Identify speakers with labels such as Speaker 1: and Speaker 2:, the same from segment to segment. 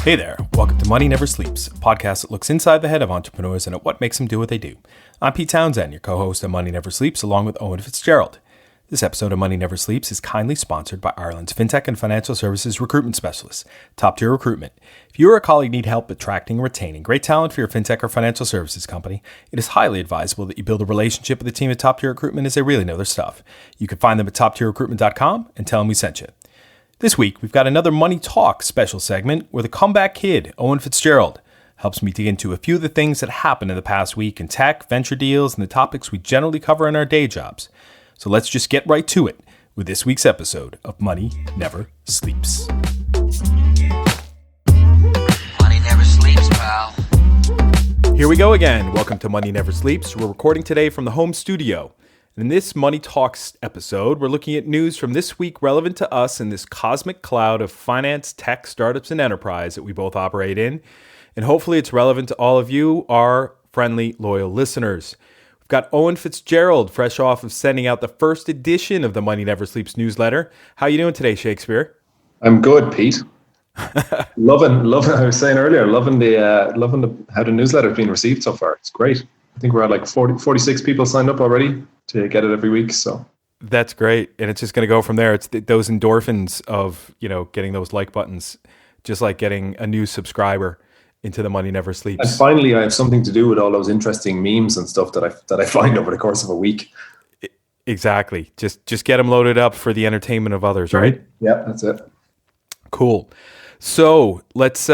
Speaker 1: Hey there, welcome to Money Never Sleeps, a podcast that looks inside the head of entrepreneurs and at what makes them do what they do. I'm Pete Townsend, your co-host of Money Never Sleeps, along with Eoin Fitzgerald. This episode of Money Never Sleeps is kindly sponsored by Ireland's fintech and financial services recruitment specialists, Top Tier Recruitment. If you or a colleague need help attracting and retaining great talent for your fintech or financial services company, it is highly advisable that you build a relationship with the team at Top Tier Recruitment as they really know their stuff. You can find them at toptierrecruitment.com and tell them we sent you. This week, we've got another Money Talk special segment where the comeback kid, Eoin Fitzgerald, helps me dig into a few of the things that happened in the past week in tech, venture deals, and the topics we generally cover in our day jobs. So let's just get right to it with this week's episode of Money Never Sleeps.
Speaker 2: Money never sleeps, pal.
Speaker 1: Here we go again. Welcome to Money Never Sleeps. We're recording today from the home studio. In this Money Talks episode, we're looking at news from this week relevant to us in this cosmic cloud of finance, tech, startups, and enterprise that we both operate in. And hopefully it's relevant to all of you, our friendly, loyal listeners. We've got Eoin Fitzgerald, fresh off of sending out the first edition of the Money Never Sleeps newsletter. How are you doing today, Shakespeare?
Speaker 3: I'm good, Pete. loving. I was saying earlier, loving how the newsletter has been received so far. It's great. I think we're at like 46 people signed up already to get it every week. So
Speaker 1: that's great. And it's just going to go from there. It's those endorphins of, getting those like buttons, just like getting a new subscriber into the Money Never Sleeps.
Speaker 3: And finally, I have something to do with all those interesting memes and stuff that I find over the course of a week.
Speaker 1: Exactly. Just get them loaded up for the entertainment of others, right?
Speaker 3: Yeah, that's it.
Speaker 1: Cool. So let's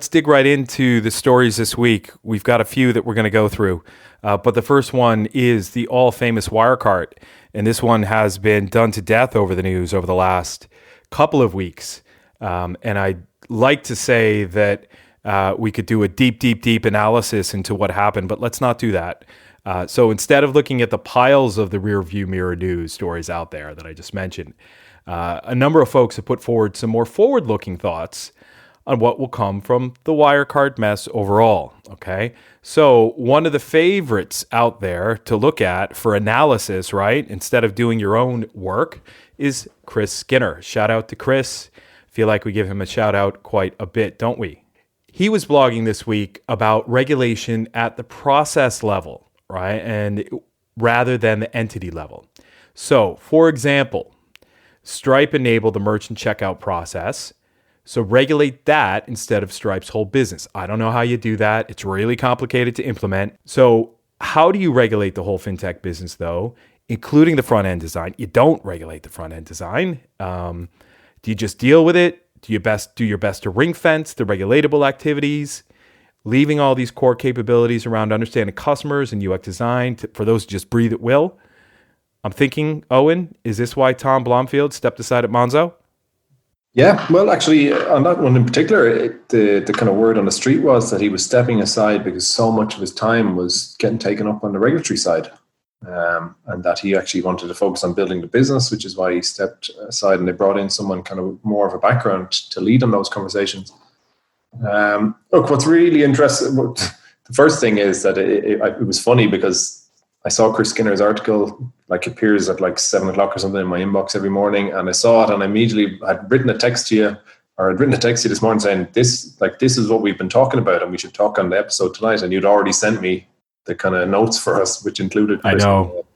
Speaker 1: dig right into the stories this week. We've got a few that we're going to go through. But the first one is the all-famous Wirecard. And this one has been done to death over the news over the last couple of weeks. And I'd like to say that we could do a deep analysis into what happened, but let's not do that. So instead of looking at the piles of the rearview mirror news stories out there that I just mentioned, a number of folks have put forward some more forward-looking thoughts on what will come from the Wirecard mess overall, okay? So one of the favorites out there to look at for analysis, right, instead of doing your own work, is Chris Skinner. Shout out to Chris. Feel like we give him a shout out quite a bit, don't we? He was blogging this week about regulation at the process level, right, and rather than the entity level. So, for example, Stripe enabled the merchant checkout process. So regulate that instead of Stripe's whole business. I don't know how you do that. It's really complicated to implement. So how do you regulate the whole fintech business though, including the front end design? You don't regulate the front end design. Do you just deal with it? Do your best to ring fence the regulatable activities, leaving all these core capabilities around understanding customers and UX design for those who just breathe at will? I'm thinking, Eoin, is this why Tom Blomfield stepped aside at Monzo?
Speaker 3: Yeah, well, actually, on that one in particular, the kind of word on the street was that he was stepping aside because so much of his time was getting taken up on the regulatory side, and that he actually wanted to focus on building the business, which is why he stepped aside, and they brought in someone kind of more of a background to lead on those conversations. Look, what's really interesting, the first thing is that it was funny because I saw Chris Skinner's article, appears at 7:00 or something in my inbox every morning. And I saw it and I immediately had written a text to you this morning saying, this is what we've been talking about and we should talk on the episode tonight. And you'd already sent me the kind of notes for us, which included Chris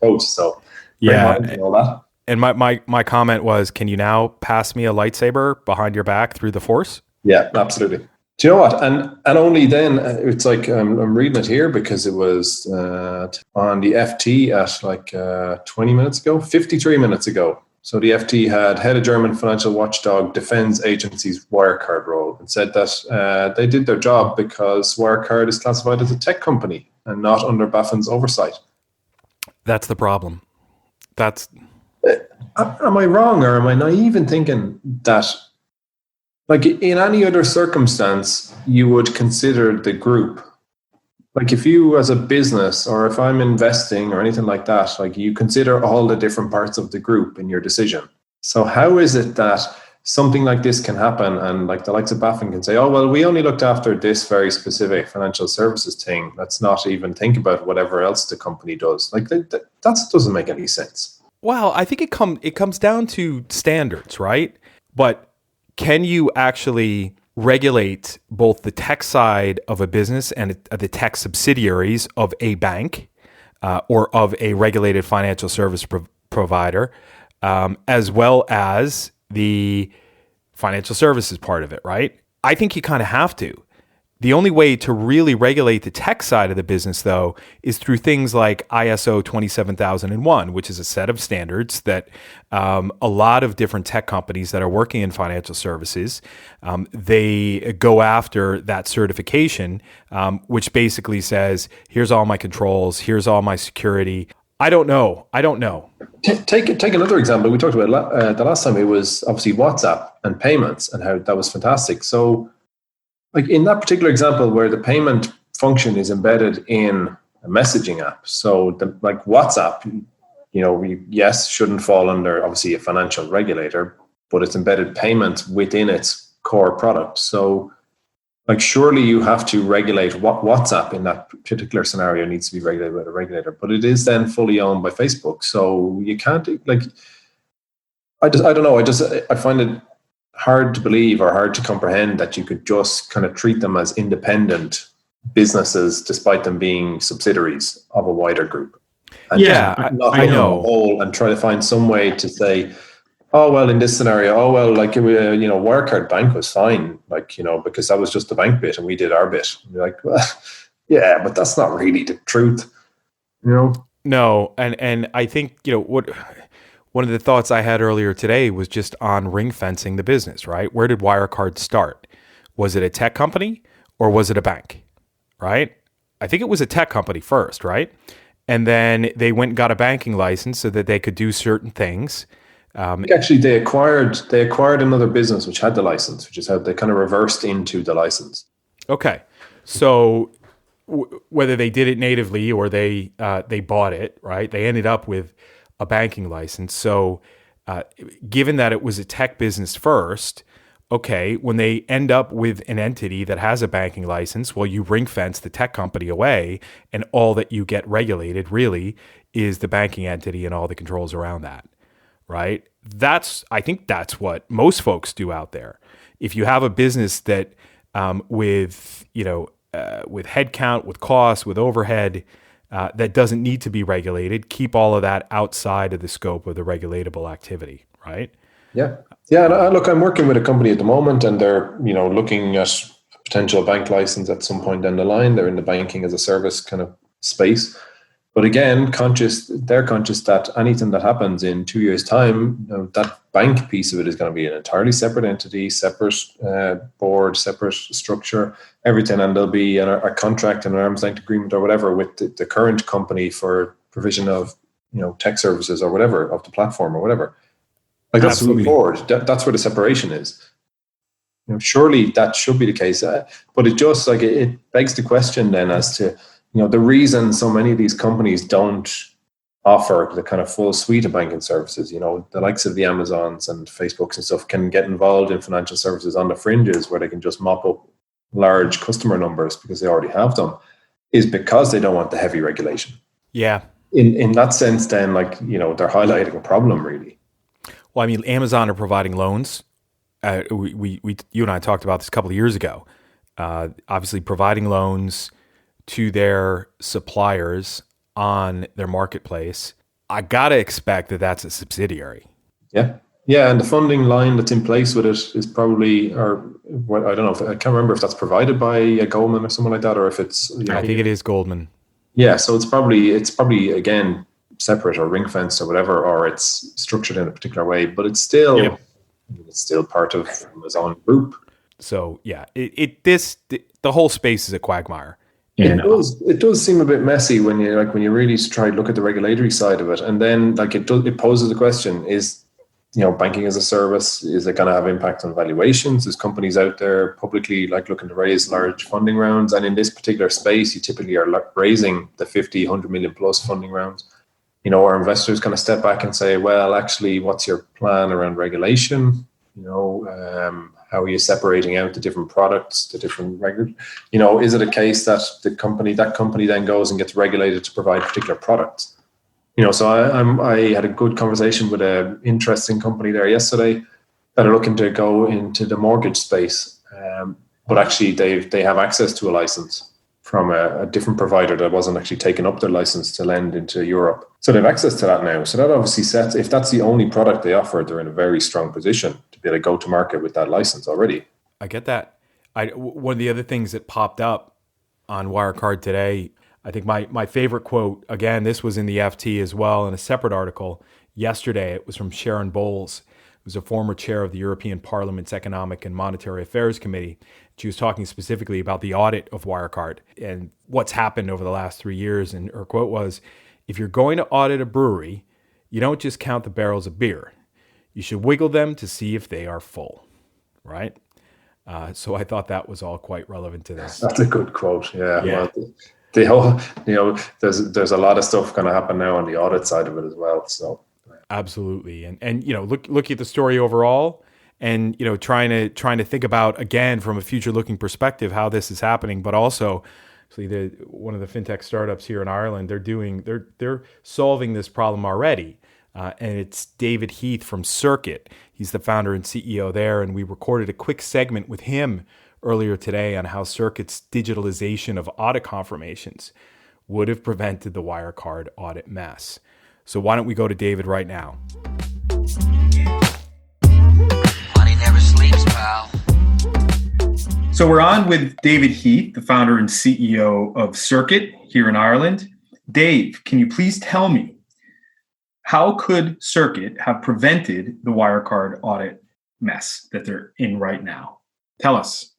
Speaker 3: post. So
Speaker 1: yeah,
Speaker 3: and all that.
Speaker 1: And my comment was, can you now pass me a lightsaber behind your back through the Force?
Speaker 3: Yeah, absolutely. Do you know what? And only then, it's like I'm reading it here because it was on the FT at 20 minutes ago, 53 minutes ago. So the FT had head of German financial watchdog defends agency's Wirecard role and said that they did their job because Wirecard is classified as a tech company and not under BaFin's oversight.
Speaker 1: That's the problem.
Speaker 3: Am I wrong or am I naive in thinking that in any other circumstance, you would consider the group? If you as a business or if I'm investing or anything like that, you consider all the different parts of the group in your decision. So how is it that something like this can happen and the likes of BaFin can say, oh, well, we only looked after this very specific financial services thing. Let's not even think about whatever else the company does. That doesn't make any sense.
Speaker 1: Well, I think it comes down to standards, right? But can you actually regulate both the tech side of a business and the tech subsidiaries of a bank or of a regulated financial service provider, as well as the financial services part of it, right? I think you kind of have to. The only way to really regulate the tech side of the business, though, is through things like ISO 27001, which is a set of standards that a lot of different tech companies that are working in financial services, they go after that certification, which basically says, here's all my controls, here's all my security. I don't know.
Speaker 3: Take another example. We talked about the last time. It was obviously WhatsApp and payments and how that was fantastic. So, like in that particular example where the payment function is embedded in a messaging app, so like WhatsApp, yes, shouldn't fall under obviously a financial regulator, but it's embedded payments within its core product. So, like surely you have to regulate what WhatsApp in that particular scenario needs to be regulated by a regulator, but it is then fully owned by Facebook. So you can't I don't know. I find it hard to believe or hard to comprehend that you could just kind of treat them as independent businesses despite them being subsidiaries of a wider group. And
Speaker 1: I know.
Speaker 3: Whole and try to find some way to say, oh, well, in this scenario, Wirecard Bank was fine, because that was just the bank bit and we did our bit. And you're like, well, yeah, but that's not really the truth,
Speaker 1: No, and I think, one of the thoughts I had earlier today was just on ring fencing the business, right? Where did Wirecard start? Was it a tech company or was it a bank, right? I think it was a tech company first, right? And then they went and got a banking license so that they could do certain things.
Speaker 3: Actually, they acquired another business which had the license, which is how they kind of reversed into the license.
Speaker 1: Okay, so whether they did it natively or they bought it, right? They ended up with a banking license. So given that it was a tech business first, okay, when they end up with an entity that has a banking license, well, you ring fence the tech company away, and all that you get regulated really is the banking entity and all the controls around that, right? I think that's what most folks do out there. If you have a business that with headcount, with costs, with overhead, that doesn't need to be regulated, keep all of that outside of the scope of the regulatable activity, right?
Speaker 3: Yeah. And I'm working with a company at the moment, and they're looking at a potential bank license at some point down the line. They're in the banking as a service kind of space, but again, they're conscious that anything that happens in 2 years' time, that bank piece of it is going to be an entirely separate entity, separate board, separate structure, everything, and there'll be a contract and an arm's length agreement or whatever with the current company for provision of tech services or whatever of the platform or whatever. Like that's moving forward. That's where the separation is. Surely that should be the case, but it just it begs the question then as to the reason so many of these companies don't offer the kind of full suite of banking services. The likes of the Amazons and Facebooks and stuff can get involved in financial services on the fringes where they can just mop up large customer numbers because they already have them, is because they don't want the heavy regulation.
Speaker 1: Yeah.
Speaker 3: In that sense, then they're highlighting a problem really.
Speaker 1: Well, I mean, Amazon are providing loans. You and I talked about this a couple of years ago. Obviously, providing loans to their suppliers on their marketplace. I gotta expect that that's a subsidiary.
Speaker 3: Yeah, and the funding line that's in place with it is probably, or I don't know. I can't remember if that's provided by Goldman or someone like that, or if it's.
Speaker 1: I think it is Goldman.
Speaker 3: Yeah, so it's probably again separate or ring fenced or whatever, or it's structured in a particular way, but it's still part of its own group.
Speaker 1: So yeah, the whole space is a quagmire.
Speaker 3: It does seem a bit messy when you really try to look at the regulatory side of it, and then it poses the question: is banking as a service, is it going to have impact on valuations? There's companies out there publicly looking to raise large funding rounds, and in this particular space, you typically are raising the 50, 100 million plus funding rounds. Our investors kind of step back and say, well, actually, what's your plan around regulation? How are you separating out the different products, the different is it a case that that company then goes and gets regulated to provide particular products? So I had a good conversation with an interesting company there yesterday that are looking to go into the mortgage space. But actually, they have access to a license from a different provider that wasn't actually taking up their license to lend into Europe. So they have access to that now. So that obviously sets, if that's the only product they offer, they're in a very strong position to be able to go to market with that license already.
Speaker 1: I get that. One of the other things that popped up on Wirecard today, I think my favorite quote, again, this was in the FT as well in a separate article yesterday. It was from Sharon Bowles, who was a former chair of the European Parliament's Economic and Monetary Affairs Committee. She was talking specifically about the audit of Wirecard and what's happened over the last 3 years. And her quote was, if you're going to audit a brewery, you don't just count the barrels of beer. You should wiggle them to see if they are full, right? So I thought that was all quite relevant to this.
Speaker 3: That's a good quote. Yeah. Well, the whole, there's a lot of stuff going to happen now on the audit side of it as well. So
Speaker 1: absolutely, and look at the story overall, and trying to think about, again, from a future looking perspective, how this is happening, but also, one of the fintech startups here in Ireland, they're solving this problem already. And it's David Heath from Circit. He's the founder and CEO there. And we recorded a quick segment with him earlier today on how Circit's digitalization of audit confirmations would have prevented the Wirecard audit mess. So why don't we go to David right now?
Speaker 2: Money never sleeps, pal.
Speaker 4: So we're on with David Heath, the founder and CEO of Circit here in Ireland. Dave, can you please tell me, how could Circit have prevented the Wirecard audit mess that they're in right now? Tell us.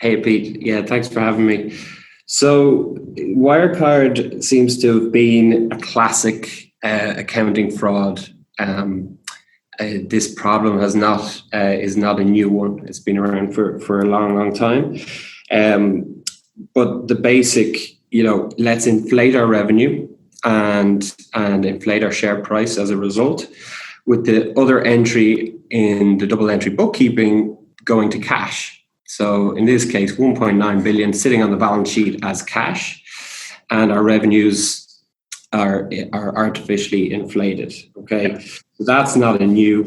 Speaker 5: Hey, Pete. Yeah, thanks for having me. So Wirecard seems to have been a classic accounting fraud. This problem is not a new one. It's been around for a long, long time. But the basic, let's inflate our revenue and inflate our share price as a result, with the other entry in the double entry bookkeeping going to cash. So in this case, 1.9 billion sitting on the balance sheet as cash, and our revenues are artificially inflated. Okay, so that's not a new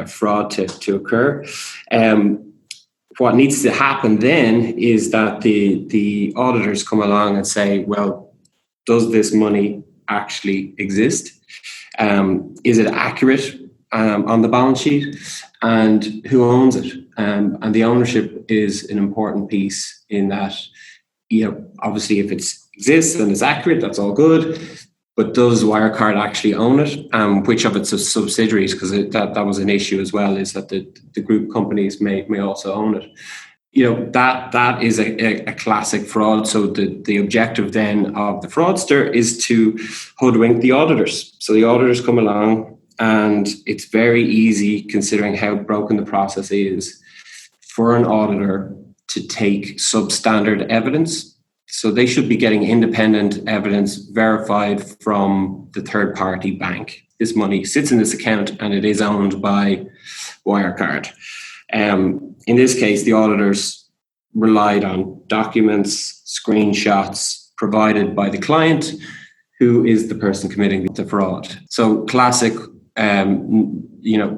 Speaker 5: fraud to occur. What needs to happen then is that the auditors come along and say, well, does this money actually exist? Is it accurate on the balance sheet? And who owns it? And the ownership is an important piece in that, obviously if it exists and it's accurate, that's all good. But does Wirecard actually own it? Which of its subsidiaries, because that was an issue as well, is that the group companies may also own it. That is a classic fraud. So the objective then of the fraudster is to hoodwink the auditors. So the auditors come along, and it's very easy, considering how broken the process is, for an auditor to take substandard evidence. So they should be getting independent evidence verified from the third-party bank. This money sits in this account and it is owned by Wirecard. In this case, the auditors relied on documents, screenshots provided by the client, who is the person committing the fraud. So classic,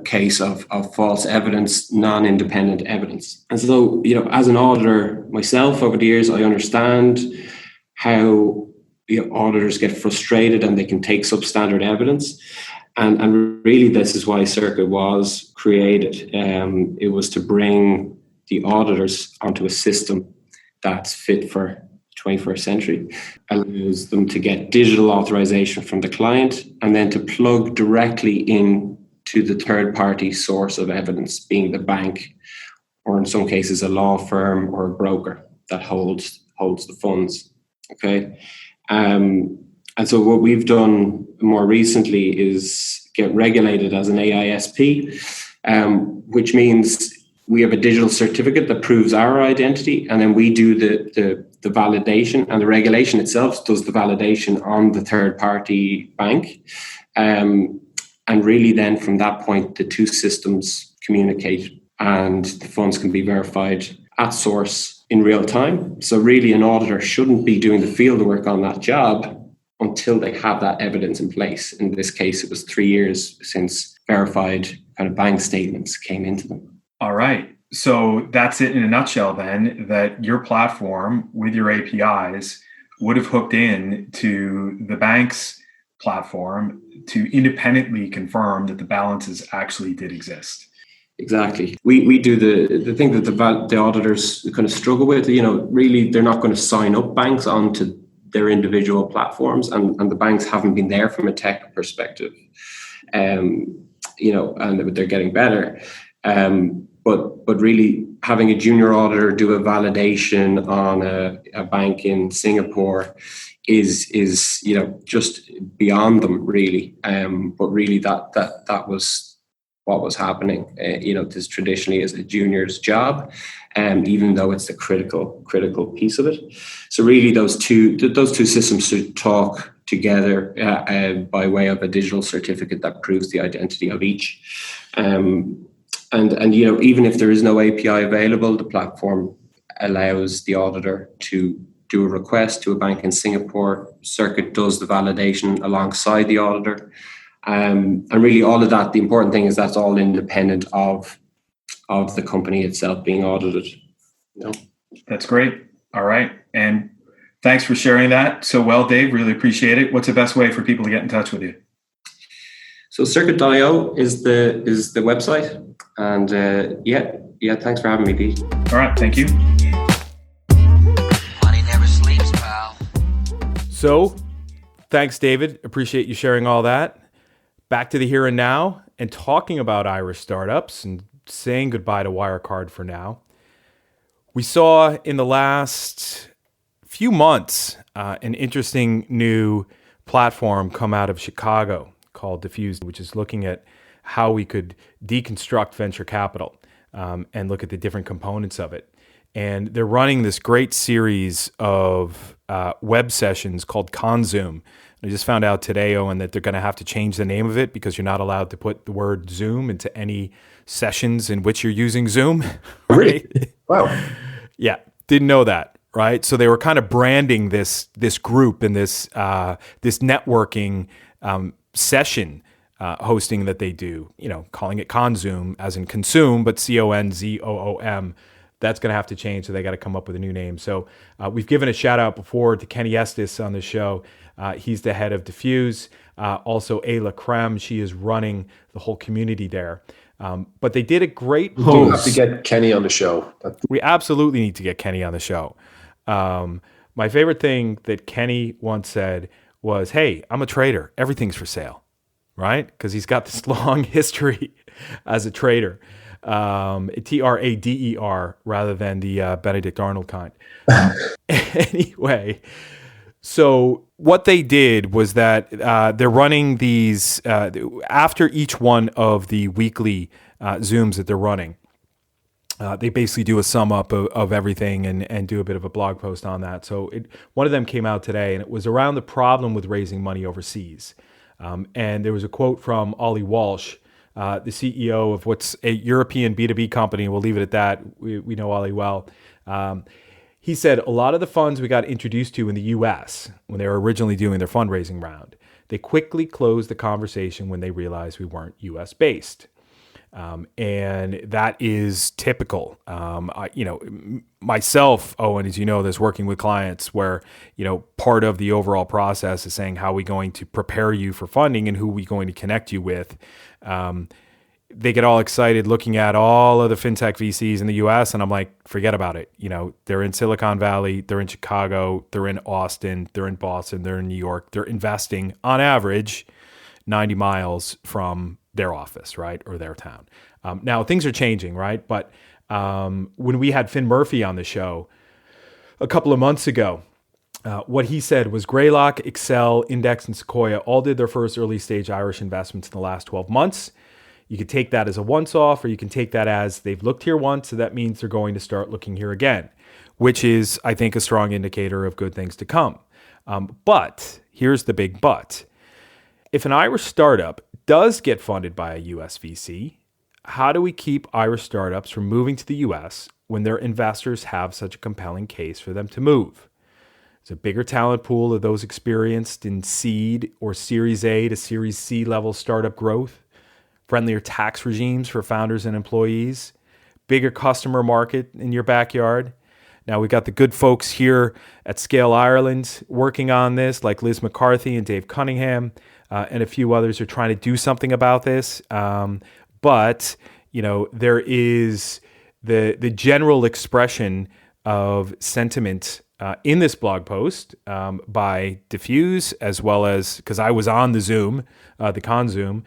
Speaker 5: case of false evidence, non-independent evidence. And so, as an auditor myself over the years, I understand how auditors get frustrated and they can take substandard evidence. And really, this is why Circit was created. It was to bring the auditors onto a system that's fit for the 21st century, allows them to get digital authorization from the client and then to plug directly in to the third-party source of evidence, being the bank, or in some cases a law firm or a broker that holds the funds. Okay. And so what we've done more recently is get regulated as an AISP, which means we have a digital certificate that proves our identity, and then we do the validation, and the regulation itself does the validation on the third-party bank. And really then from that point, the two systems communicate and the funds can be verified at source in real time. So really an auditor shouldn't be doing the field work on that job until they have that evidence in place. In this case, it was 3 years since verified kind of bank statements came into them.
Speaker 4: All right. So that's it in a nutshell then, that your platform with your APIs would have hooked in to the bank's platform to independently confirm that the balances actually did exist.
Speaker 5: Exactly. We do the thing that the auditors kind of struggle with. Really, they're not going to sign up banks onto their individual platforms, and the banks haven't been there from a tech perspective. And they're getting better. But really, having a junior auditor do a validation on a bank in Singapore is just beyond them, really. But really, that was what was happening. This traditionally is a junior's job, even though it's the critical piece of it. So really, those two systems should talk together by way of a digital certificate that proves the identity of each. And even if there is no API available, the platform allows the auditor to do a request to a bank in Singapore. Circit does the validation alongside the auditor. And really all of that, the important thing is that's all independent of the company itself being audited.
Speaker 4: That's great. All right. And thanks for sharing that so well, Dave. Really appreciate it. What's the best way for people to get in touch with you?
Speaker 5: So Circit.io is the website. And thanks for having me, Pete.
Speaker 4: All right. Thank you.
Speaker 2: Money never sleeps, pal.
Speaker 1: So, thanks, David. Appreciate you sharing all that. Back to the here and now and talking about Irish startups and saying goodbye to Wirecard for now. We saw in the last few months an interesting new platform come out of Chicago called Diffuse, which is looking at how we could deconstruct venture capital and look at the different components of it. And they're running this great series of web sessions called Conzoom. I just found out today, Eoin, that they're going to have to change the name of it because you're not allowed to put the word Zoom into any sessions in which you're using Zoom.
Speaker 3: Really? Wow.
Speaker 1: Yeah, didn't know that, right? So they were kind of branding this group and this networking session hosting that they do, calling it Conzoom as in consume, but CONZOOM. That's going to have to change, so they got to come up with a new name. So we've given a shout out before to Kenny Estes on the show. He's the head of Diffuse. Also, Ayla Krem, she is running the whole community there. But they did a great post.
Speaker 3: We have to get Kenny on the show.
Speaker 1: We absolutely need to get Kenny on the show. My favorite thing that Kenny once said was, "Hey, I'm a trader. Everything's for sale," right? Because he's got this long history as a trader. TRADER rather than the Benedict Arnold kind. Anyway, so what they did was that they're running these after each one of the weekly Zooms that they're running. They basically do a sum up of everything and do a bit of a blog post on that. So one of them came out today, and it was around the problem with raising money overseas. And there was a quote from Ollie Walsh, the CEO of what's a European B2B company. We'll leave it at that. We know Ollie well. He said, a lot of the funds we got introduced to in the US when they were originally doing their fundraising round, they quickly closed the conversation when they realized we weren't US based. And that is typical. Myself, Eoin, as you know, this working with clients where, part of the overall process is saying, how are we going to prepare you for funding and who are we going to connect you with? They get all excited looking at all of the fintech VCs in the US, and I'm like, forget about it. They're in Silicon Valley, they're in Chicago, they're in Austin, they're in Boston, they're in New York. They're investing on average 90 miles from their office, right? Or their town. Now things are changing, right? But when we had Finn Murphy on the show a couple of months ago, what he said was Greylock, Excel, Index, and Sequoia all did their first early stage Irish investments in the last 12 months. You could take that as a once-off, or you can take that as they've looked here once, so that means they're going to start looking here again, which is, I think, a strong indicator of good things to come. But here's the big but. If an Irish startup does get funded by a US VC, how do we keep Irish startups from moving to the US when their investors have such a compelling case for them to move? There's a bigger talent pool of those experienced in seed or Series A to Series C level startup growth, friendlier tax regimes for founders and employees, bigger customer market in your backyard. Now we got the good folks here at Scale Ireland working on this, like Liz McCarthy and Dave Cunningham, and a few others are trying to do something about this. But there is the general expression of sentiment in this blog post by Diffuse, as well as, because I was on the Zoom, the con Zoom,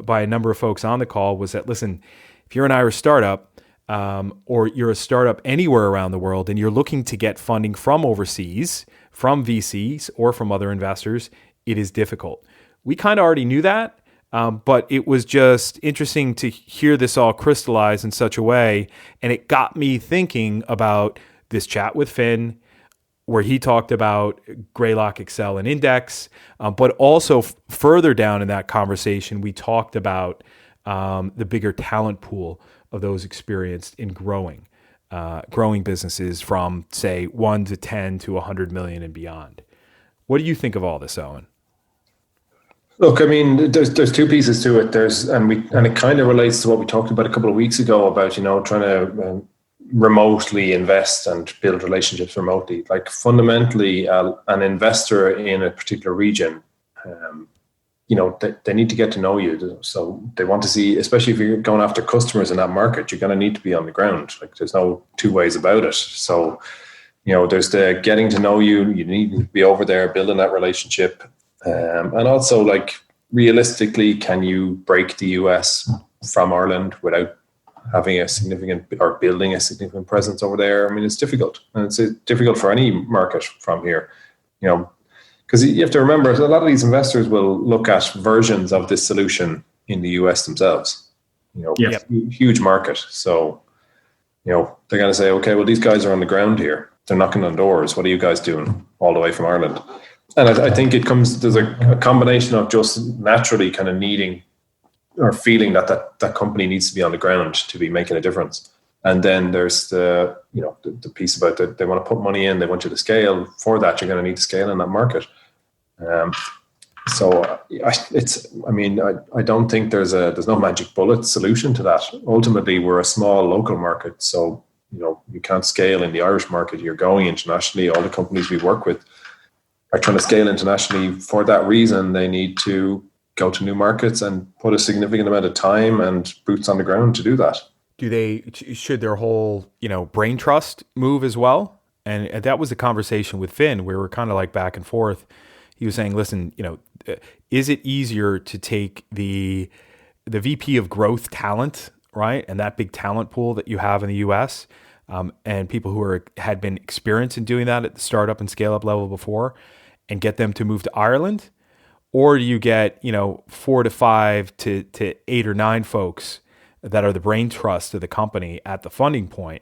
Speaker 1: by a number of folks on the call, was that, listen, if you're an Irish startup, or you're a startup anywhere around the world and you're looking to get funding from overseas, from VCs or from other investors, it is difficult. We kind of already knew that, but it was just interesting to hear this all crystallize in such a way. And it got me thinking about this chat with Finn, where he talked about Greylock, Excel, and Index, but also further down in that conversation, we talked about the bigger talent pool of those experienced in growing businesses from, say, 1 to 10 to 100 million and beyond. What do you think of all this, Eoin?
Speaker 3: Look, I mean, there's two pieces to it. And it kind of relates to what we talked about a couple of weeks ago about, trying to remotely invest and build relationships remotely. Like fundamentally, an investor in a particular region, they need to get to know you. So they want to see, especially if you're going after customers in that market, you're going to need to be on the ground. Like there's no two ways about it. So, there's the getting to know you. You need to be over there building that relationship. And also, like, realistically, can you break the US from Ireland without having a significant or building a significant presence over there? I mean, it's difficult, and it's difficult for any market from here, because you have to remember, a lot of these investors will look at versions of this solution in the US themselves. Huge market. So, they're going to say, okay, well, these guys are on the ground here. They're knocking on doors. What are you guys doing all the way from Ireland? And I think there's a combination of just naturally kind of needing or feeling that company needs to be on the ground to be making a difference. And then there's the piece about that they want to put money in, they want you to scale. For that, you're going to need to scale in that market. I don't think there's no magic bullet solution to that. Ultimately, we're a small local market, so you can't scale in the Irish market. You're going internationally. All the companies we work with are trying to scale internationally. For that reason, they need to go to new markets and put a significant amount of time and boots on the ground to do that.
Speaker 1: Should their whole, brain trust move as well? And that was a conversation with Finn where we're kind of like back and forth. He was saying, listen, is it easier to take the VP of growth talent, right? And that big talent pool that you have in the US, and people who had been experienced in doing that at the startup and scale up level before, and get them to move to Ireland? Or do you get, 4 to 5 to 8 or 9 folks that are the brain trust of the company at the funding point,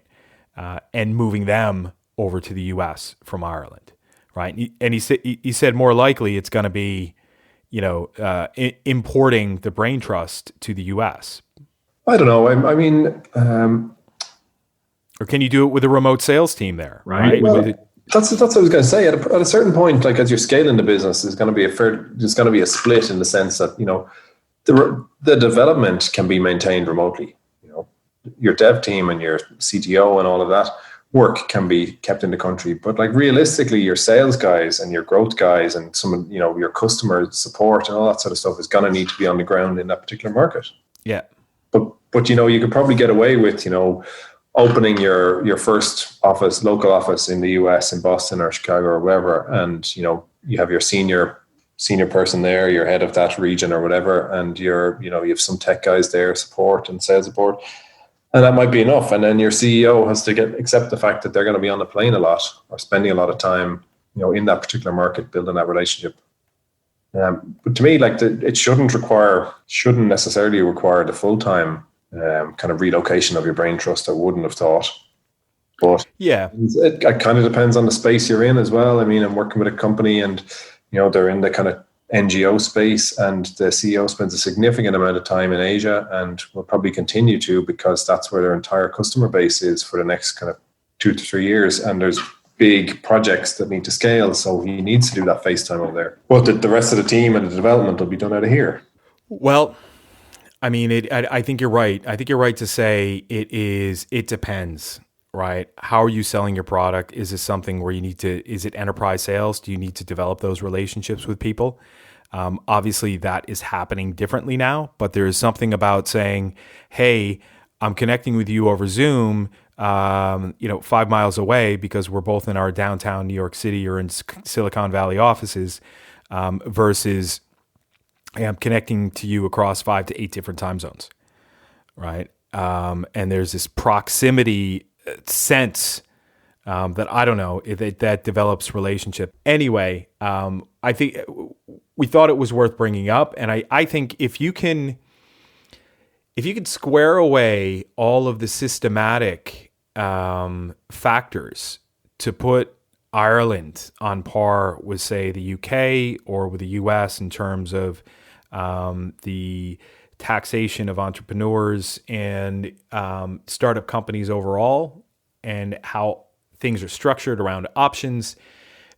Speaker 1: and moving them over to the US from Ireland, right? And he said more likely it's going to be, importing the brain trust to the US.
Speaker 3: I don't know. I mean,
Speaker 1: or can you do it with a remote sales team there?
Speaker 4: Right.
Speaker 3: Well, that's what I was going to say. At a certain point, like as you're scaling the business, there's going to be a split in the sense that the development can be maintained remotely. Your dev team and your CTO and all of that work can be kept in the country, but like realistically, your sales guys and your growth guys and some of your customer support and all that sort of stuff is going to need to be on the ground in that particular market.
Speaker 1: Yeah.
Speaker 3: But you could probably get away with opening your first local office in the US in Boston or Chicago or wherever, and you have your senior person there, your head of that region or whatever, and you have some tech guys there, support and sales support, and that might be enough. And then your CEO has to accept the fact that they're going to be on the plane a lot or spending a lot of time in that particular market building that relationship. But to me, like it shouldn't necessarily require the full-time kind of relocation of your brain trust. I wouldn't have thought, but yeah, it kind of depends on the space you're in as well. I mean, I'm working with a company, and they're in the kind of NGO space, and the CEO spends a significant amount of time in Asia, and will probably continue to, because that's where their entire customer base is for the next kind of 2 to 3 years, and there's big projects that need to scale, so he needs to do that FaceTime over there. But the rest of the team and the development will be done out of here.
Speaker 1: Well, I mean, I think you're right. I think you're right to say it depends, right? How are you selling your product? Is this something where is it enterprise sales? Do you need to develop those relationships with people? Obviously, that is happening differently now, but there is something about saying, hey, I'm connecting with you over Zoom, 5 miles away because we're both in our downtown New York City or in Silicon Valley offices, versus hey, I'm connecting to you across 5 to 8 different time zones, right? And there's this proximity sense that I don't know that develops relationship. Anyway, I think we thought it was worth bringing up, and I think if you can square away all of the systematic factors to put Ireland on par with, say, the UK or with the US in terms of the taxation of entrepreneurs and startup companies overall, and how things are structured around options,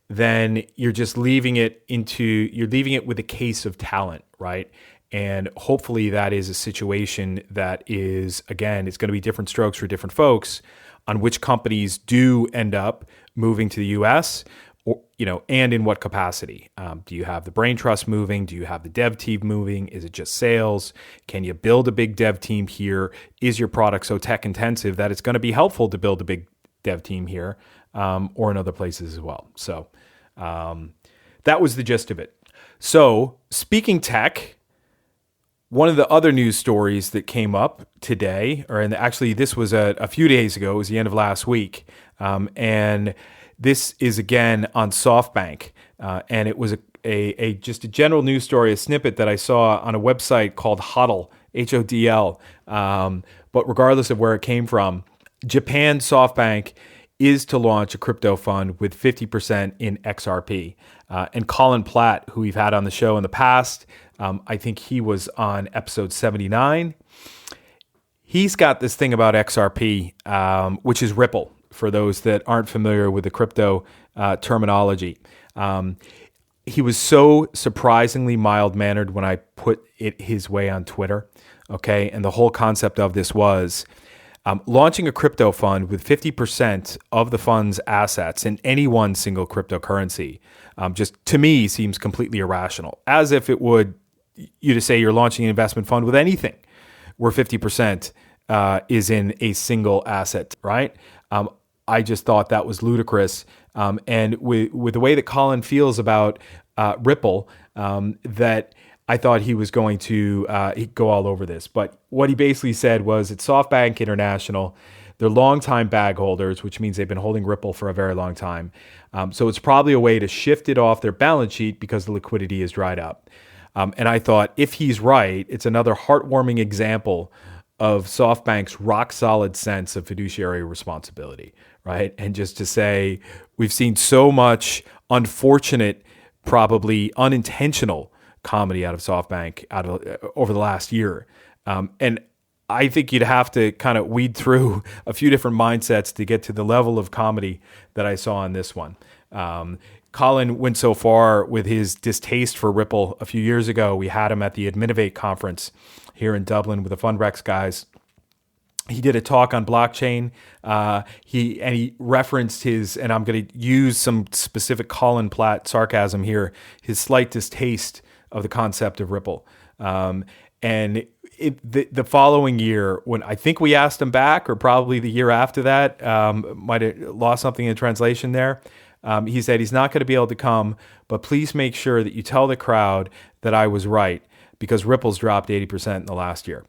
Speaker 1: then you're just leaving it with a case of talent, right? And hopefully that is a situation that is, again, it's going to be different strokes for different folks on which companies do end up moving to the US, or, and in what capacity. Do you have the brain trust moving? Do you have the dev team moving? Is it just sales? Can you build a big dev team here? Is your product so tech intensive that it's going to be helpful to build a big dev team here, or in other places as well? So that was the gist of it. So speaking tech, one of the other news stories that came up today, actually this was a few days ago, it was the end of last week, and this is again on SoftBank, and it was just a general news story, a snippet that I saw on a website called HODL, HODL. But regardless of where it came from, Japan SoftBank is to launch a crypto fund with 50% in XRP. And Colin Platt, who we've had on the show in the past, I think he was on episode 79. He's got this thing about XRP, which is Ripple, for those that aren't familiar with the crypto terminology. He was so surprisingly mild-mannered when I put it his way on Twitter, okay? And the whole concept of this was launching a crypto fund with 50% of the fund's assets in any one single cryptocurrency just, to me, seems completely irrational. As if it would you to say you're launching an investment fund with anything where 50% is in a single asset, right? I just thought that was ludicrous. And with the way that Colin feels about Ripple, that I thought he was going to go all over this. But what he basically said was it's SoftBank International. They're longtime bag holders, which means they've been holding Ripple for a very long time. So it's probably a way to shift it off their balance sheet because the liquidity is dried up. And I thought if he's right, it's another heartwarming example of SoftBank's rock solid sense of fiduciary responsibility, right? And just to say, we've seen so much unfortunate, probably unintentional comedy out of SoftBank over the last year. And I think you'd have to kind of weed through a few different mindsets to get to the level of comedy that I saw in this one. Colin went so far with his distaste for Ripple a few years ago. We had him at the Adminovate conference here in Dublin with the Fundrex guys. He did a talk on blockchain. He referenced his, and I'm going to use some specific Colin Platt sarcasm here, his slight distaste of the concept of Ripple. And the following year, when I think we asked him back, or probably the year after that, might have lost something in translation there. He said he's not going to be able to come, but please make sure that you tell the crowd that I was right, because Ripple's dropped 80% in the last year,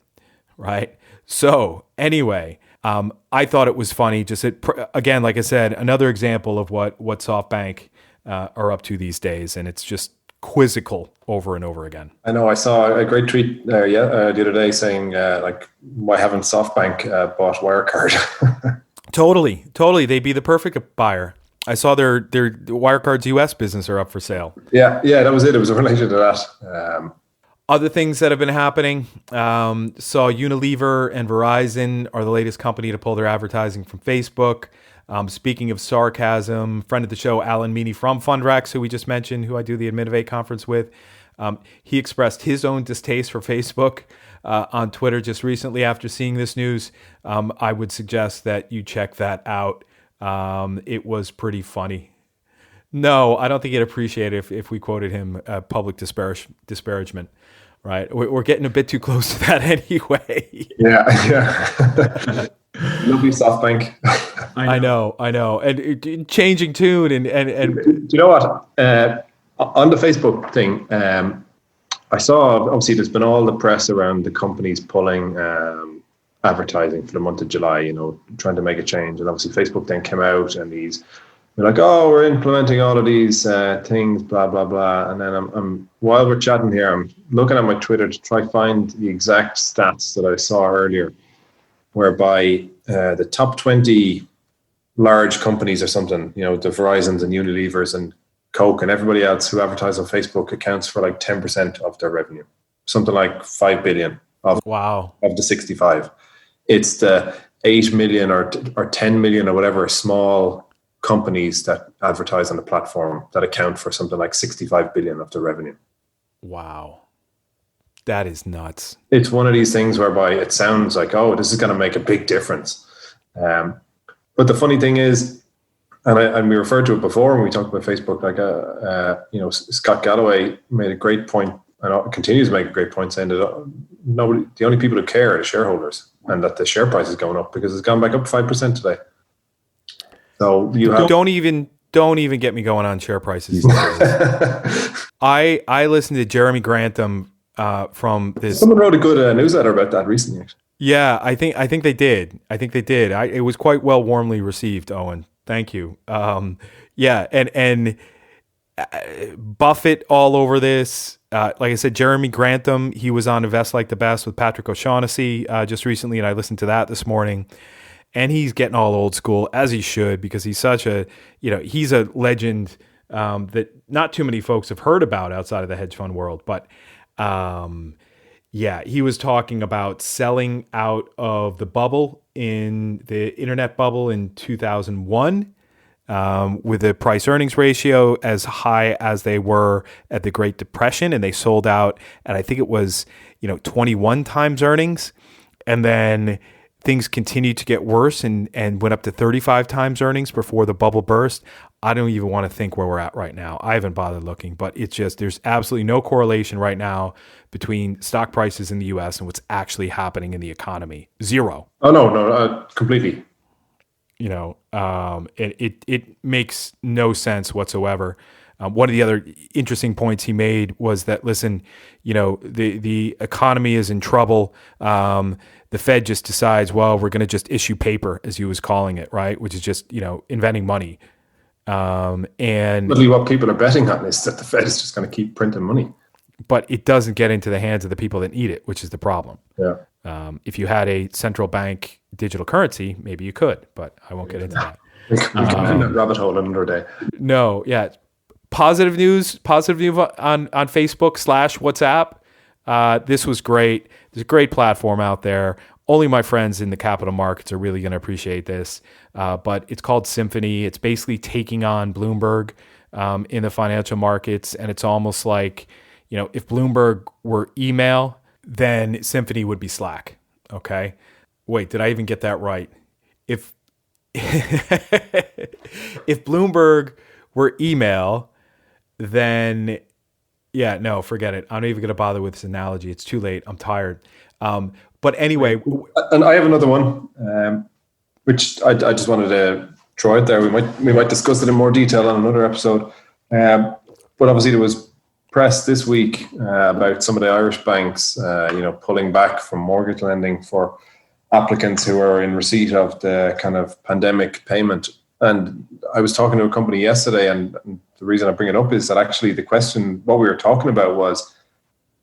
Speaker 1: right? So anyway, I thought it was funny. Just again, like I said, another example of what SoftBank are up to these days, and it's just quizzical over and over again.
Speaker 3: I know I saw a great tweet there the other day saying why haven't SoftBank bought Wirecard?
Speaker 1: Totally. They'd be the perfect buyer. I saw their Wirecard's US business are up for sale.
Speaker 3: Yeah, that was it. It was related to that.
Speaker 1: Other things that have been happening, saw Unilever and Verizon are the latest company to pull their advertising from Facebook. Speaking of sarcasm, friend of the show, Alan Meany from Fundrax, who we just mentioned, who I do the Adminovate conference with, he expressed his own distaste for Facebook on Twitter just recently after seeing this news. I would suggest that you check that out. It was pretty funny. No, I don't think he'd appreciate it if we quoted him public disparagement. Right, we're getting a bit too close to that anyway.
Speaker 3: Yeah. Love you, SoftBank.
Speaker 1: I know, and changing tune and
Speaker 3: do you know what? On the Facebook thing, I saw obviously there's been all the press around the companies pulling advertising for the month of July. Trying to make a change, and obviously Facebook then came out and we're like, oh, we're implementing all of these things, blah, blah, blah. And then I'm while we're chatting here, I'm looking at my Twitter to try find the exact stats that I saw earlier, whereby the top 20 large companies or something, the Verizons and Unilevers and Coke and everybody else who advertise on Facebook accounts for like 10% of their revenue. Something like 5 billion of the 65. It's the 8 million or 10 million or whatever small companies that advertise on the platform that account for something like 65 billion of the revenue.
Speaker 1: Wow. That is nuts.
Speaker 3: It's one of these things whereby it sounds like, oh, this is going to make a big difference. But the funny thing is, and we referred to it before when we talked about Facebook, like, Scott Galloway made a great point and continues to make a great point saying that the only people who care are the shareholders, and that the share price is going up because it's gone back up 5% today. So
Speaker 1: don't even get me going on share prices. I listened to Jeremy Grantham from this.
Speaker 3: Someone wrote a good newsletter about that recently. Actually.
Speaker 1: Yeah, I think they did. It was quite well warmly received, Owen. Thank you. Yeah, and Buffett all over this. Like I said, Jeremy Grantham, he was on Invest Like the Best with Patrick O'Shaughnessy just recently, and I listened to that this morning. And he's getting all old school, as he should, because he's such a, he's a legend that not too many folks have heard about outside of the hedge fund world. But yeah, he was talking about selling out of the bubble in the internet bubble in 2001 with the price earnings ratio as high as they were at the Great Depression. And they sold out, and I think it was, 21 times earnings. And then things continued to get worse and went up to 35 times earnings before the bubble burst. I don't even want to think where we're at right now. I haven't bothered looking, but it's just, there's absolutely no correlation right now between stock prices in the US and what's actually happening in the economy. Zero.
Speaker 3: Oh, no, completely.
Speaker 1: It makes no sense whatsoever. One of the other interesting points he made was that, listen, the economy is in trouble. The Fed just decides, well, we're going to just issue paper, as he was calling it, right? Which is just, inventing money. And
Speaker 3: really what people are betting on is that the Fed is just going to keep printing money.
Speaker 1: But it doesn't get into the hands of the people that need it, which is the problem.
Speaker 3: Yeah.
Speaker 1: If you had a central bank digital currency, maybe you could, but I won't get into that.
Speaker 3: We can in that rabbit hole another day.
Speaker 1: No, yeah. Positive news on Facebook /WhatsApp. This was great. There's a great platform out there. Only my friends in the capital markets are really going to appreciate this. But it's called Symphony. It's basically taking on Bloomberg in the financial markets. And it's almost like, if Bloomberg were email, then Symphony would be Slack. Okay. Wait, did I even get that right? If Bloomberg were email, then yeah, no, forget it. I'm not even going to bother with this analogy. It's too late. I'm tired. But anyway.
Speaker 3: And I have another one, which I just wanted to throw out there. We might discuss it in more detail on another episode. But obviously there was press this week about some of the Irish banks, pulling back from mortgage lending for applicants who are in receipt of the kind of pandemic payment. And I was talking to a company yesterday, and the reason I bring it up is that actually the question, what we were talking about was,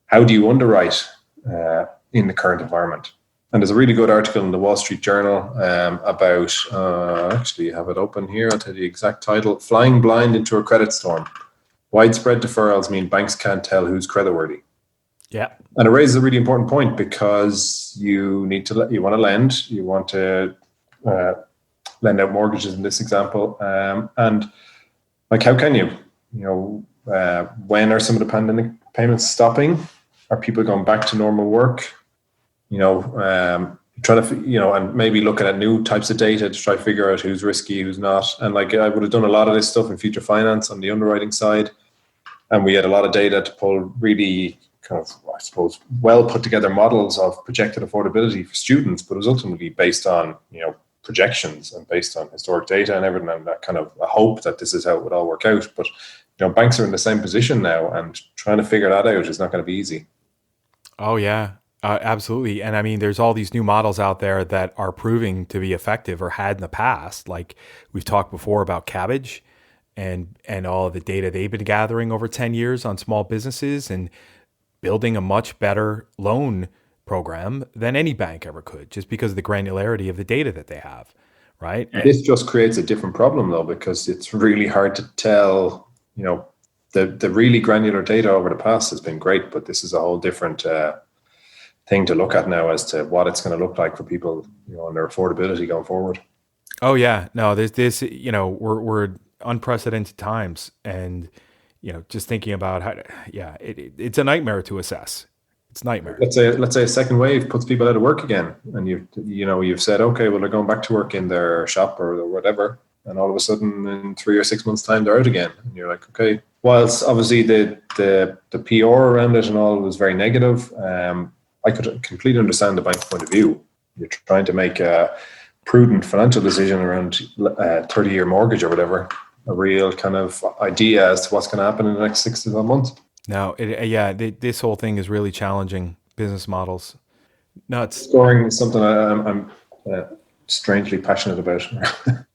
Speaker 3: how do you underwrite in the current environment? And there's a really good article in the Wall Street Journal about, actually I have it open here, I'll tell you the exact title, Flying Blind into a Credit Storm. Widespread deferrals mean banks can't tell who's creditworthy.
Speaker 1: Yeah.
Speaker 3: And it raises a really important point because you want to lend, you want to lend out mortgages in this example. And like, how can you, when are some of the pandemic payments stopping? Are people going back to normal work? Trying to, and maybe looking at new types of data to try to figure out who's risky, who's not. And like, I would have done a lot of this stuff in future finance on the underwriting side. And we had a lot of data to pull really kind of, I suppose, well put together models of projected affordability for students, but it was ultimately based on, projections and based on historic data and everything, and that kind of a hope that this is how it would all work out. But, banks are in the same position now, and trying to figure that out is not going to be easy.
Speaker 1: Oh, yeah. Absolutely. And I mean, there's all these new models out there that are proving to be effective or had in the past. Like we've talked before about Cabbage and all of the data they've been gathering over 10 years on small businesses and building a much better loan program than any bank ever could, just because of the granularity of the data that they have, right?
Speaker 3: This just creates a different problem, though, because it's really hard to tell, the really granular data over the past has been great, but this is a whole different thing to look at now as to what it's going to look like for people, and their affordability going forward.
Speaker 1: Oh yeah, no, there's this, we're unprecedented times, and just thinking about how, it's a nightmare to assess. It's a nightmare.
Speaker 3: Let's say a second wave puts people out of work again, and you've said, okay, well, they're going back to work in their shop or whatever, and all of a sudden in 3 or 6 months' time they're out again, and you're like, okay. Whilst obviously the PR around it and all was very negative, I could completely understand the bank's point of view. You're trying to make a prudent financial decision around a 30-year mortgage or whatever, a real kind of idea as to what's going to happen in the next 6 to 12 months.
Speaker 1: No, this whole thing is really challenging business models. Nuts.
Speaker 3: Scoring is something I'm strangely passionate about.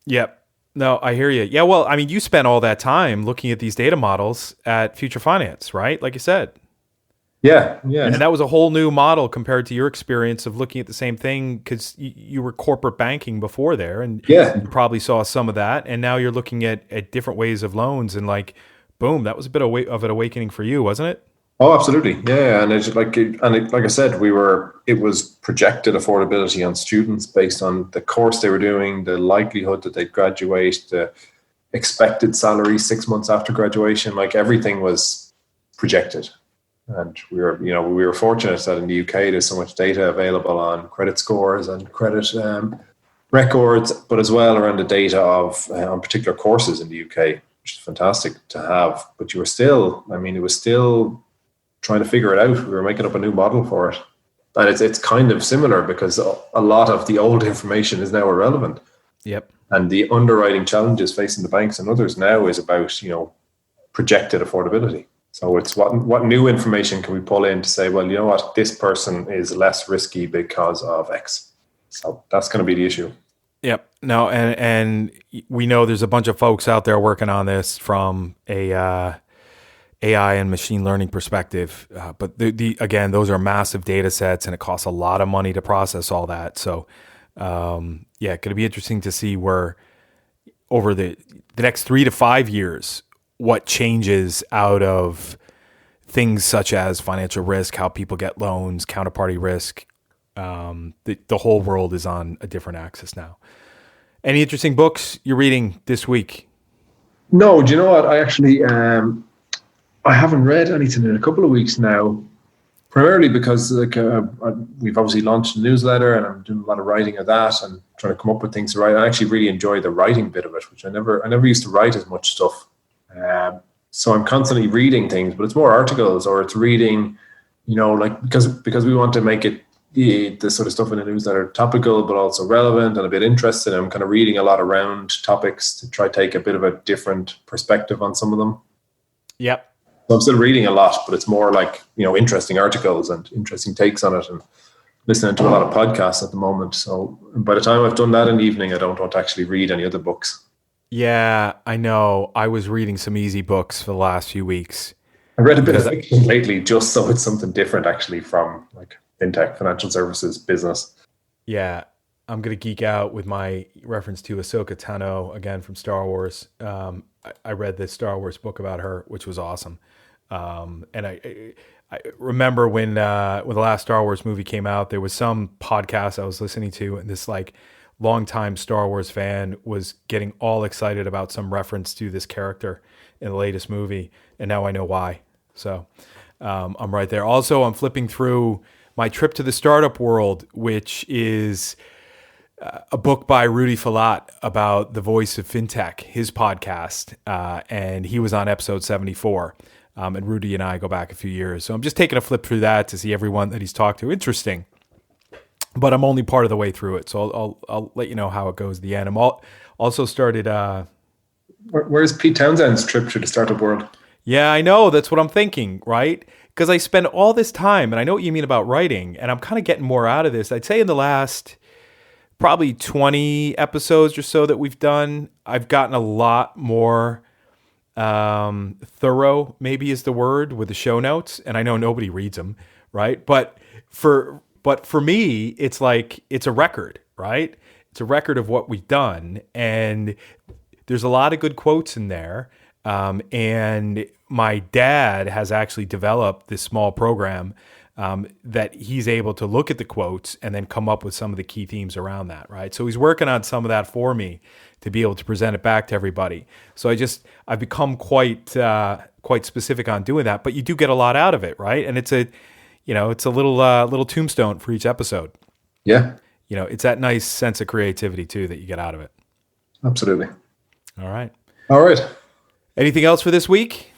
Speaker 1: Yep. No, I hear you. Yeah, well, I mean, you spent all that time looking at these data models at Future Finance, right? Like you said.
Speaker 3: Yeah.
Speaker 1: And that was a whole new model compared to your experience of looking at the same thing, because you were corporate banking before there, and you probably saw some of that. And now you're looking at different ways of loans, and like, boom, that was a bit of an awakening for you, wasn't it?
Speaker 3: Oh, absolutely. Yeah. And like I said, it was projected affordability on students based on the course they were doing, the likelihood that they'd graduate, the expected salary 6 months after graduation, like everything was projected. And we were fortunate that in the UK there's so much data available on credit scores and credit records, but as well around the data of on particular courses in the UK, which is fantastic to have. But it was still trying to figure it out. We were making up a new model for it, and it's kind of similar because a lot of the old information is now irrelevant.
Speaker 1: Yep.
Speaker 3: And the underwriting challenges facing the banks and others now is about projected affordability. So it's what new information can we pull in to say, well, you know what, this person is less risky because of X. So that's going to be the issue.
Speaker 1: Yep. No, and we know there's a bunch of folks out there working on this from a AI and machine learning perspective. But again, those are massive data sets, and it costs a lot of money to process all that. So going to be interesting to see where over the next 3 to 5 years, what changes out of things such as financial risk, how people get loans, counterparty risk. The whole world is on a different axis now. Any interesting books you're reading this week?
Speaker 3: No, do you know what? I actually, I haven't read anything in a couple of weeks now, primarily because we've obviously launched a newsletter and I'm doing a lot of writing of that and trying to come up with things to write. I actually really enjoy the writing bit of it, which I never used to write as much stuff. So I'm constantly reading things, but it's more articles or it's reading, because we want to make it the sort of stuff in the news that are topical, but also relevant and a bit interesting. I'm kind of reading a lot around topics to try to take a bit of a different perspective on some of them.
Speaker 1: Yep.
Speaker 3: So I'm still reading a lot, but it's more like, interesting articles and interesting takes on it and listening to a lot of podcasts at the moment. So by the time I've done that in the evening, I don't want to actually read any other books.
Speaker 1: Yeah, I know. I was reading some easy books for the last few weeks.
Speaker 3: I read a bit of fiction lately, just so it's something different actually from like fintech, financial services, business.
Speaker 1: Yeah, I'm going to geek out with my reference to Ahsoka Tano, again from Star Wars. I read this Star Wars book about her, which was awesome. And I remember when the last Star Wars movie came out, there was some podcast I was listening to, and this like longtime Star Wars fan, was getting all excited about some reference to this character in the latest movie, and now I know why. So I'm right there. Also, I'm flipping through My Trip to the Startup World, which is a book by Rudy Falat about the voice of fintech, his podcast, and he was on episode 74. And Rudy and I go back a few years. So I'm just taking a flip through that to see everyone that he's talked to. Interesting. But I'm only part of the way through it. So I'll let you know how it goes at the end. I'm also started...
Speaker 3: Where's Pete Townsend's trip to the startup world?
Speaker 1: Yeah, I know. That's what I'm thinking, right? Because I spend all this time, and I know what you mean about writing, and I'm kind of getting more out of this. I'd say in the last probably 20 episodes or so that we've done, I've gotten a lot more thorough, maybe is the word, with the show notes. And I know nobody reads them, right? But for me, it's like, it's a record, right? It's a record of what we've done. And there's a lot of good quotes in there. And my dad has actually developed this small program that he's able to look at the quotes and then come up with some of the key themes around that, right? So he's working on some of that for me to be able to present it back to everybody. So I've become quite specific on doing that, but you do get a lot out of it, right? And it's a little tombstone for each episode.
Speaker 3: Yeah.
Speaker 1: It's that nice sense of creativity too that you get out of it.
Speaker 3: Absolutely.
Speaker 1: All right. Anything else for this week?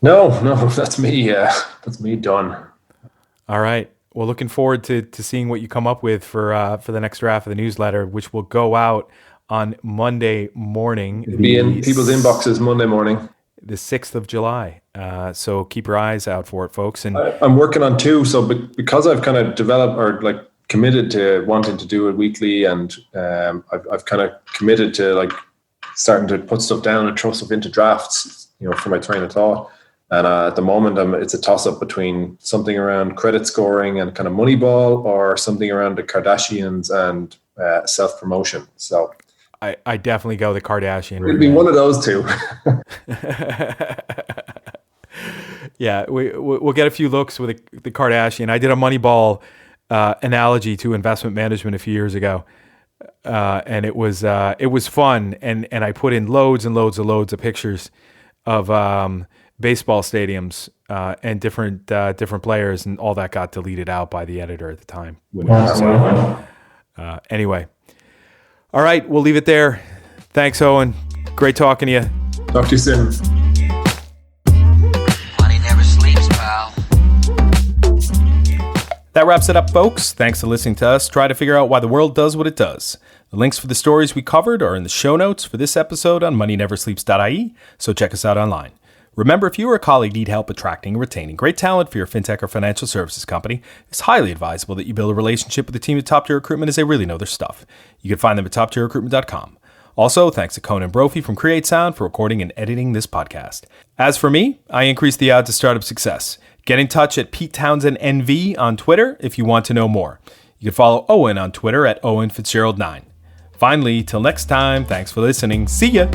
Speaker 3: No, that's me. That's me done.
Speaker 1: All right. Well, looking forward to seeing what you come up with for the next draft of the newsletter, which will go out on Monday morning.
Speaker 3: It'll be in people's inboxes Monday morning.
Speaker 1: The 6th of July. So keep your eyes out for it, folks. And
Speaker 3: I'm working on two. So because I've kind of developed or committed to wanting to do it weekly, and I've kind of committed to starting to put stuff down and throw stuff into drafts, for my train of thought. And at the moment, it's a toss-up between something around credit scoring and kind of Moneyball, or something around the Kardashians and self-promotion. So
Speaker 1: I definitely go the Kardashian.
Speaker 3: It'll be one of those two.
Speaker 1: Yeah, we'll get a few looks with the Kardashian. I did a Moneyball analogy to investment management a few years ago. And it was fun. And I put in loads and loads of pictures of baseball stadiums and different players, and all that got deleted out by the editor at the time. Anyway, all right, we'll leave it there. Thanks, Owen. Great talking to you.
Speaker 3: Talk to you soon.
Speaker 2: Money never sleeps, pal.
Speaker 1: That wraps it up, folks. Thanks for listening to us try to figure out why the world does what it does. The links for the stories we covered are in the show notes for this episode on moneyneversleeps.ie, so check us out online. Remember, if you or a colleague need help attracting and retaining great talent for your fintech or financial services company, it's highly advisable that you build a relationship with the team at Top Tier Recruitment, as they really know their stuff. You can find them at toptierrecruitment.com. Also, thanks to Conan Brophy from Create Sound for recording and editing this podcast. As for me, I increase the odds of startup success. Get in touch at Pete Townsend NV on Twitter if you want to know more. You can follow Owen on Twitter at Eoin Fitzgerald 9. Finally, till next time, thanks for listening. See ya!